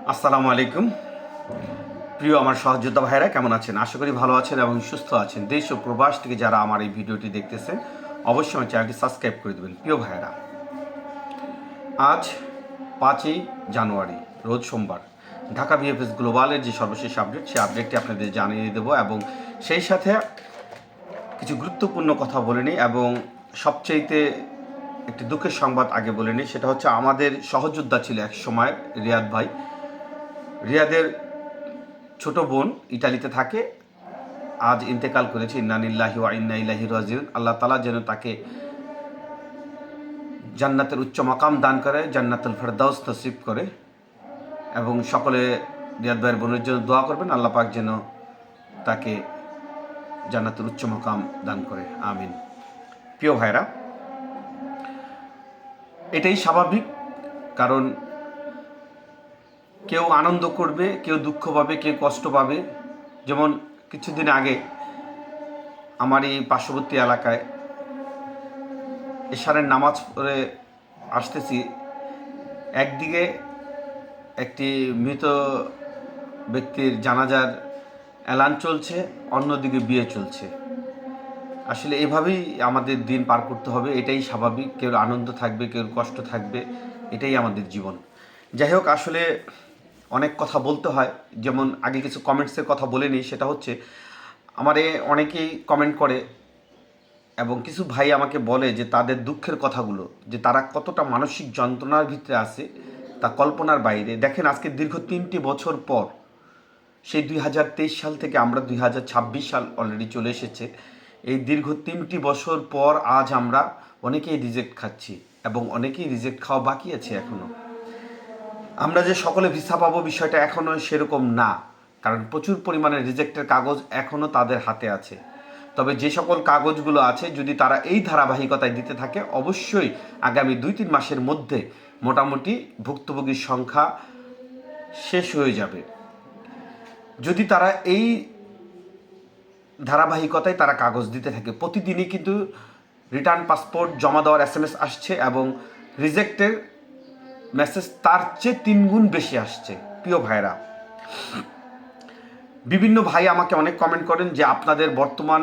আসসালামু আলাইকুম। প্রিয় আমার সহযোদ্ধা ভাইরা, কেমন আছেন? আশা করি ভালো আছেন এবং সুস্থ আছেন। দেশ ও প্রবাস থেকে যারা আমার এই ভিডিওটি দেখতেছেন, অবশ্যই আমার চ্যানেলটি সাবস্ক্রাইব করে দেবেন। প্রিয় ভাইরা, আজ 5ই জানুয়ারি, রোজ সোমবার, ঢাকা বিএফএস গ্লোবালের যে সর্বশেষ আপডেট, সেই আপডেটটি আপনাদের জানিয়ে দেবো এবং সেই সাথে কিছু গুরুত্বপূর্ণ কথা বলে নিই এবং সবচাইতে একটি দুঃখের সংবাদ আগে বলে নিই। সেটা হচ্ছে আমাদের সহযোদ্ধা ছিল এক সময় রিয়াদ ভাই। রিয়াদের ছোট বোন ইটালিতে থাকে, আজ ইন্তেকাল করেছে। ইন্না লিল্লাহি ওয়া ইন্না ইলাইহি রাজিউন। আল্লাহ তাআলা যেন তাকে জান্নাতের উচ্চ মাকাম দান করে, জান্নাতুল ফেরদাউস নসিব করে এবং সকলে রিয়াদ ভাইয়ের বোনের জন্য দোয়া করবেন, আল্লাহ পাক যেন তাকে জান্নাতের উচ্চ মাকাম দান করে, আমিন। প্রিয় ভাইরা, এটাই স্বাভাবিক, কারণ কেউ আনন্দ করবে, কেউ দুঃখ পাবে, কেউ কষ্ট পাবে। যেমন কিছুদিন আগে আমার এই পার্শ্ববর্তী এলাকায় এশারের নামাজ পড়ে আসতেছি, একদিকে একটি মৃত ব্যক্তির জানাজার এলান চলছে, অন্যদিকে বিয়ে চলছে। আসলে এভাবেই আমাদের দিন পার করতে হবে, এটাই স্বাভাবিক। কেউ আনন্দ থাকবে, কেউ কষ্ট থাকবে, এটাই আমাদের জীবন। যাই হোক, আসলে অনেক কথা বলতে হয়। যেমন আগে কিছু কমেন্টসের কথা বলে নিই। সেটা হচ্ছে, আমারে অনেকেই কমেন্ট করে এবং কিছু ভাই আমাকে বলে যে তাদের দুঃখের কথাগুলো, যে তারা কতটা মানসিক যন্ত্রণার ভিতরে আছে তা কল্পনার বাইরে। দেখেন, আজকে দীর্ঘ 3টি বছর পর, সেই 2023 সাল থেকে আমরা 2026 সাল অলরেডি চলে এসেছে। এই দীর্ঘ 3টি বছর পর আজ আমরা অনেকেই রিজেক্ট খাচ্ছি এবং অনেকেই রিজেক্ট খাওয়া বাকি আছে এখনও। আমরা যে সকলে ভিসা পাবো বিষয়টা এখনও সেরকম না, কারণ প্রচুর পরিমাণে রিজেক্টের কাগজ এখনও তাদের হাতে আছে। তবে যে সকল কাগজগুলো আছে, যদি তারা এই ধারাবাহিকতায় দিতে থাকে, অবশ্যই আগামী 2-3 মাসের মধ্যে মোটামুটি ভুক্তভোগীর সংখ্যা শেষ হয়ে যাবে। যদি তারা এই ধারাবাহিকতায় তারা কাগজ দিতে থাকে, প্রতিদিনই কিন্তু রিটার্ন পাসপোর্ট জমা দেওয়ার SMS আসছে এবং রিজেক্টের মেসেজ তার চেয়ে 3 গুণ বেশি আসছে। প্রিয় ভাইরা, বিভিন্ন ভাই আমাকে অনেক কমেন্ট করেন যে আপনাদের বর্তমান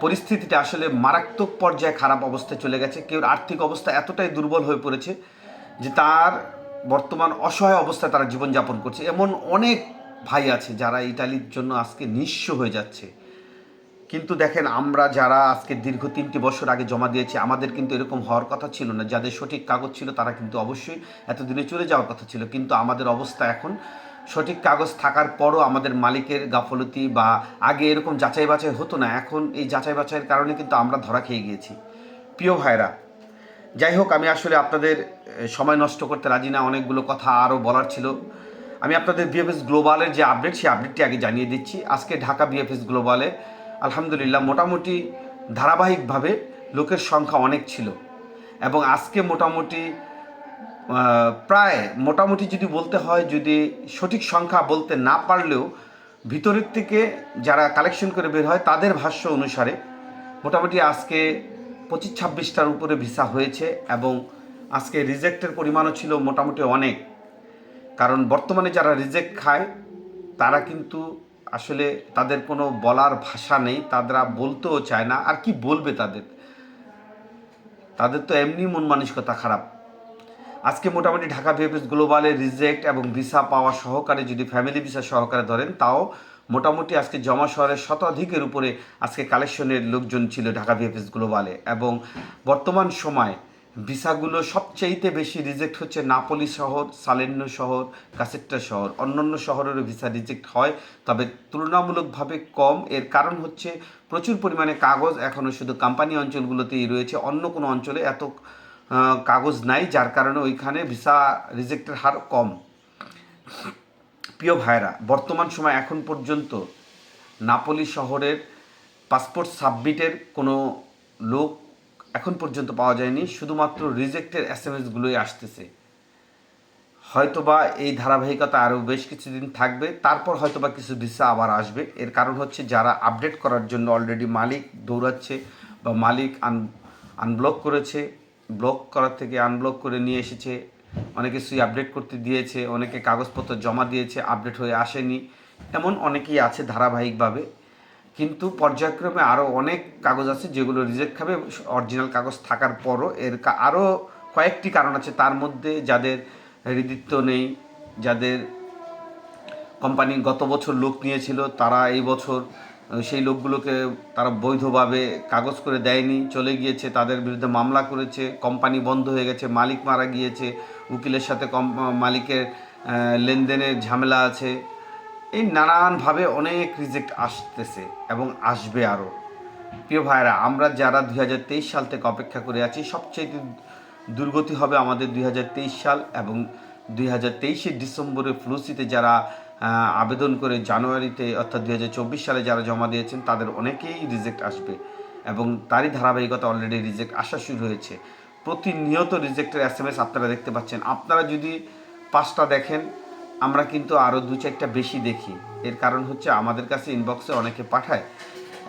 পরিস্থিতিটা আসলে মারাত্মক পর্যায়ে খারাপ অবস্থায় চলে গেছে। কেউ আর্থিক অবস্থা এতটাই দুর্বল হয়ে পড়েছে যে তার বর্তমান অসহায় অবস্থায় তারা জীবনযাপন করছে। এমন অনেক ভাই আছে যারা ইটালির জন্য আজকে নিঃস্ব হয়ে যাচ্ছে। কিন্তু দেখেন, আমরা যারা আজকে দীর্ঘ 3টি বছর আগে জমা দিয়েছি, আমাদের কিন্তু এরকম হওয়ার কথা ছিল না। যাদের সঠিক কাগজ ছিল তারা কিন্তু অবশ্যই এতদিনে চলে যাওয়ার কথা ছিল, কিন্তু আমাদের অবস্থা এখন সঠিক কাগজ থাকার পরও আমাদের মালিকের গাফলতি বা আগে এরকম যাচাই বাছাই হতো না, এখন এই যাচাই বাছাইয়ের কারণে কিন্তু আমরা ধরা খেয়ে গিয়েছি। প্রিয় ভাইরা, যাই হোক, আমি আসলে আপনাদের সময় নষ্ট করতে রাজি না। অনেকগুলো কথা আরও বলার ছিল। আমি আপনাদের বিএফএস গ্লোবালের যে আপডেট, সেই আপডেটটি আগে জানিয়ে দিচ্ছি। আজকে ঢাকা বিএফএস গ্লোবালে আলহামদুলিল্লাহ মোটামুটি ধারাবাহিকভাবে লোকের সংখ্যা অনেক ছিল এবং আজকে মোটামুটি প্রায় মোটামুটি যদি বলতে হয়, যদি সঠিক সংখ্যা বলতে না পারলেও ভিতরের থেকে যারা কালেকশন করে বের হয় তাদের ভাষ্য অনুসারে মোটামুটি আজকে 25-26টার উপরে ভিসা হয়েছে এবং আজকে রিজেক্টের পরিমাণও ছিল মোটামুটি অনেক। কারণ বর্তমানে যারা রিজেক্ট খায় তারা কিন্তু আসলে তাদের কোনো বলার ভাষা নেই, তারা বলতেও চায় না। আর কি বলবে তাদের, তাদের তো এমনি মন মানসিকতা খারাপ। আজকে মোটামুটি ঢাকা বিএফএস গ্লোবালে রিজেক্ট এবং ভিসা পাওয়া সহকারে যদি ফ্যামিলি ভিসা সহকারে ধরেন, তাও মোটামুটি আজকে জমা শহরের শতাধিকের উপরে আজকে কালেকশনের লোকজন ছিল ঢাকা বিএফএস গ্লোবালে। এবং বর্তমান সময় ভিসাগুলো সবচাইতে বেশি রিজেক্ট হচ্ছে নাপোলি শহর, সালের্নো শহর, কাসেট্টা শহর। অন্যান্য শহরেরও ভিসা রিজেক্ট হয়, তবে তুলনামূলকভাবে কম। এর কারণ হচ্ছে প্রচুর পরিমাণে কাগজ এখনও শুধু কোম্পানি অঞ্চলগুলোতেই রয়েছে, অন্য কোনো অঞ্চলে এত কাগজ নাই, যার কারণে ওইখানে ভিসা রিজেক্টের হার কম। প্রিয় ভাইরা, বর্তমান সময় এখন পর্যন্ত নাপোলি শহরের পাসপোর্ট সাবমিটের কোনো লোক এখন পর্যন্ত পাওয়া যায়নি, শুধুমাত্র রিজেক্টের SMSগুলোই আসতেছে। হয়তোবা এই ধারাবাহিকতা আরও বেশ কিছুদিন থাকবে, তারপর হয়তোবা কিছু ভিসা আবার আসবে। এর কারণ হচ্ছে যারা আপডেট করার জন্য অলরেডি মালিক দৌড়াচ্ছে বা মালিক আনব্লক করেছে, ব্লক করার থেকে আনব্লক করে নিয়ে এসেছে, অনেকে সুই আপডেট করতে দিয়েছে, অনেকে কাগজপত্র জমা দিয়েছে, আপডেট হয়ে আসেনি, এমন অনেকেই আছে ধারাবাহিকভাবে। কিন্তু পর্যায়ক্রমে আরও অনেক কাগজ আছে যেগুলো রিজেক্ট খাবে অরিজিনাল কাগজ থাকার পরও। আরও কয়েকটি কারণ আছে, তার মধ্যে যাদের হৃদিত্ব নেই, যাদের কোম্পানি গত বছর লোক নিয়েছিল তারা এই বছর সেই লোকগুলোকে তারা বৈধভাবে কাগজ করে দেয়নি, চলে গিয়েছে, তাদের বিরুদ্ধে মামলা করেছে, কোম্পানি বন্ধ হয়ে গেছে, মালিক মারা গিয়েছে, উকিলের সাথে মালিকের লেনদেনের ঝামেলা আছে। এই নানানভাবে অনেক রিজেক্ট আসতেছে এবং আসবে আরও। প্রিয় ভাইরা, আমরা যারা 2023 সাল থেকে অপেক্ষা করে আছি, সবচেয়ে দুর্গতি হবে আমাদের 2023 সাল এবং 2023 ডিসেম্বরে ফ্লুসিতে যারা আবেদন করে জানুয়ারিতে অর্থাৎ 2024 সালে যারা জমা দিয়েছেন তাদের অনেকেই রিজেক্ট আসবে এবং তারই ধারাবাহিকতা অলরেডি রিজেক্ট আসা শুরু হয়েছে। প্রতিনিয়ত রিজেক্টের SMS আপনারা দেখতে পাচ্ছেন। আপনারা যদি 5টা দেখেন, আমরা কিন্তু আরও 2-4টা বেশি দেখি। এর কারণ হচ্ছে আমাদের কাছে ইনবক্সে অনেকে পাঠায়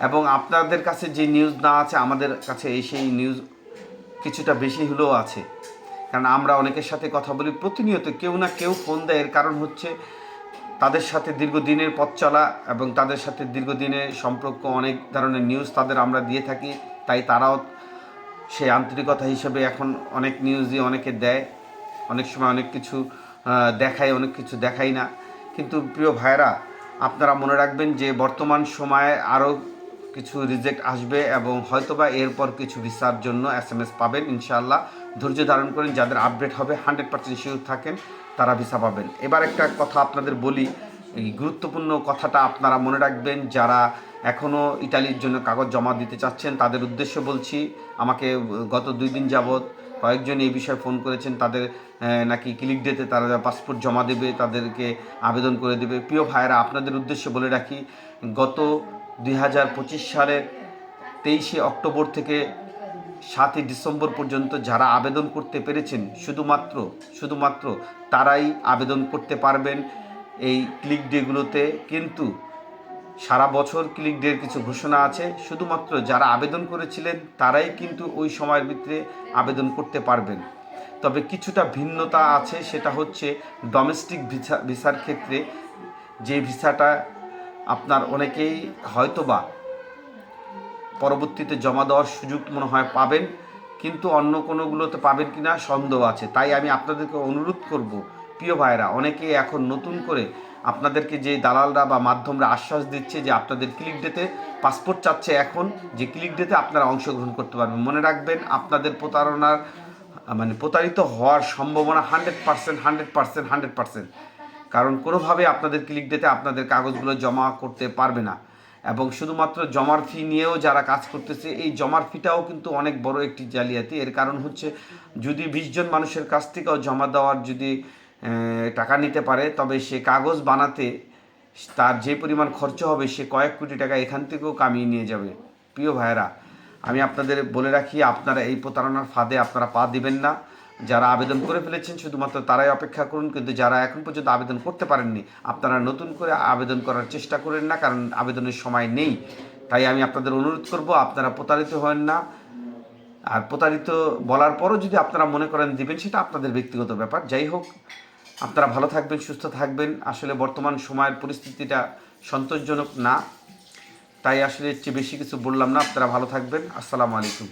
এবং আপনাদের কাছে যে নিউজ না আছে আমাদের কাছে সেই নিউজ কিছুটা বেশি হলেও আছে, কারণ আমরা অনেকের সাথে কথা বলি প্রতিনিয়ত, কেউ না কেউ ফোন দেয়। এর কারণ হচ্ছে তাদের সাথে দীর্ঘদিনের পথ চলা এবং তাদের সাথে দীর্ঘদিনের সম্পর্ক, অনেক ধরনের নিউজ তাদের আমরা দিয়ে থাকি, তাই তারাও সেই আন্তরিকতা হিসেবে এখন অনেক নিউজই অনেকে দেয়। অনেক সময় অনেক কিছু দেখায়, অনেক কিছু দেখাই না। কিন্তু প্রিয় ভাইরা, আপনারা মনে রাখবেন যে বর্তমান সময়ে আরও কিছু রিজেক্ট আসবে এবং হয়তোবা এরপর কিছু ভিসার জন্য SMS পাবেন ইনশাআল্লাহ। ধৈর্য ধারণ করেন, যাদের আপডেট হবে 100% শিওর থাকেন তারা ভিসা পাবেন। এবার একটা কথা আপনাদের বলি, এই গুরুত্বপূর্ণ কথাটা আপনারা মনে রাখবেন। যারা এখনও ইটালির জন্য কাগজ জমা দিতে চাচ্ছেন তাদের উদ্দেশ্যে বলছি, আমাকে গত 2 দিন যাবৎ কয়েকজন এই বিষয়ে ফোন করেছেন, তাদের নাকি ক্লিক ডেতে তারা পাসপোর্ট জমা দেবে, তাদেরকে আবেদন করে দেবে। প্রিয় ভাইয়েরা, আপনাদের উদ্দেশ্যে বলে রাখি, গত 2025 সালের 23 অক্টোবর থেকে 7 ডিসেম্বর পর্যন্ত যারা আবেদন করতে পেরেছেন শুধুমাত্র তারাই আবেদন করতে পারবেন এই ক্লিক ডেগুলোতে। কিন্তু সারা বছর ক্লিক ডের কিছু ঘোষণা আছে, শুধুমাত্র যারা আবেদন করেছিলেন তারাই কিন্তু ওই সময়ের ভিতরে আবেদন করতে পারবেন। তবে কিছুটা ভিন্নতা আছে, সেটা হচ্ছে ডোমেস্টিক ভিসার ক্ষেত্রে যে ভিসাটা আপনার অনেকেই হয়তোবা পরবর্তীতে জমা দেওয়ার সুযোগ মনে হয় পাবেন, কিন্তু অন্য কোনোগুলোতে পাবেন কি না সন্দেহ আছে। তাই আমি আপনাদেরকে অনুরোধ করব, প্রিয় ভাইরা, অনেকে এখন নতুন করে আপনাদেরকে যে দালালরা বা মাধ্যমরা আশ্বাস দিচ্ছে যে আপনাদের ক্লিক ডেতে পাসপোর্ট চাচ্ছে, এখন যে ক্লিক ডেতে আপনারা অংশগ্রহণ করতে পারবেন, মনে রাখবেন আপনাদের প্রতারিত হওয়ার সম্ভাবনা 100%। কারণ কোনোভাবে আপনাদের ক্লিক ডেতে আপনাদের কাগজগুলো জমা করতে পারবে না এবং শুধুমাত্র জমার ফি নিয়েও যারা কাজ করতেছে, এই জমার ফিটাও কিন্তু অনেক বড় একটি জালিয়াতি। এর কারণ হচ্ছে যদি 20 জন মানুষের কাছ থেকেও জমা দেওয়ার যদি টাকা নিতে পারে, তবে সে কাগজ বানাতে তার যে পরিমাণ খরচ হবে সে কয়েক কোটি টাকা এখান থেকেও কামিয়ে নিয়ে যাবে। প্রিয় ভাইয়েরা, আমি আপনাদের বলে রাখি, আপনারা এই প্রতারণার ফাঁদে আপনারা পা দিবেন না। যারা আবেদন করে ফেলেছেন শুধুমাত্র তারাই অপেক্ষা করুন, কিন্তু যারা এখন পর্যন্ত আবেদন করতে পারেননি আপনারা নতুন করে আবেদন করার চেষ্টা করেন না, কারণ আবেদনের সময় নেই। তাই আমি আপনাদের অনুরোধ করব, আপনারা প্রতারিত হন না। আর প্রতারিত বলার পরও যদি আপনারা মনে করেন দিবেন, সেটা আপনাদের ব্যক্তিগত ব্যাপার। যাই হোক, আপনারা ভালো থাকবেন, সুস্থ থাকবেন। আসলে বর্তমান সময়ের পরিস্থিতিটা সন্তোষজনক না, তাই আসলে এর চেয়ে বেশি কিছু বললাম না। আপনারা ভালো থাকবেন। আসসালামু আলাইকুম।